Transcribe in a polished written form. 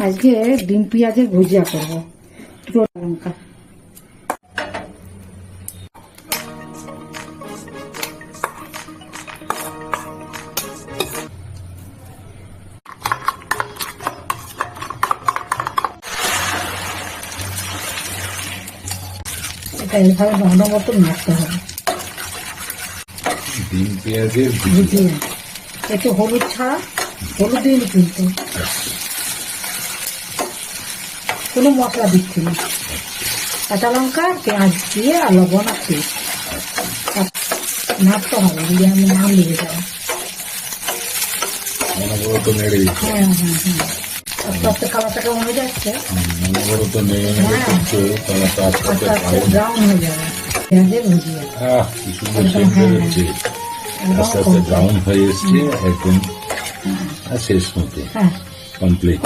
আজকে ডিম পেঁয়াজের ভুজিয়া করবো। লঙ্কা এটা এইভাবে ঘন মতন মাখতে হবে। ডিম পেঁয়াজের ভুজিয়া একটু হলুদ ছাড়া, হলুদ দিয়ে কিন্তু কোনো মশলা দিচ্ছি না। কাঁচা লঙ্কা, পেঁয়াজ দিয়ে আর লবণ আর তেল নাড়তে হবে, যদি আমি নাম লেগে যাবো। অনবরত নেড়ে দিচ্ছে। হ্যাঁ হ্যাঁ হ্যাঁ, আস্তে আস্তে কালারটাকে হয়ে যাচ্ছে। অনবরত নেড়ে নেড়ে করছো, তাহলে তো আস্তে আস্তে আস্তে আস্তে ব্রাউন হয়ে যাবে পেঁয়াজের ভুজিয়া। কি সুন্দর সেন্ট হচ্ছে, আস্তে আস্তে ব্রাউন হয়ে এসছে একদম শেষ মতো হ্যাঁ কমপ্লিট।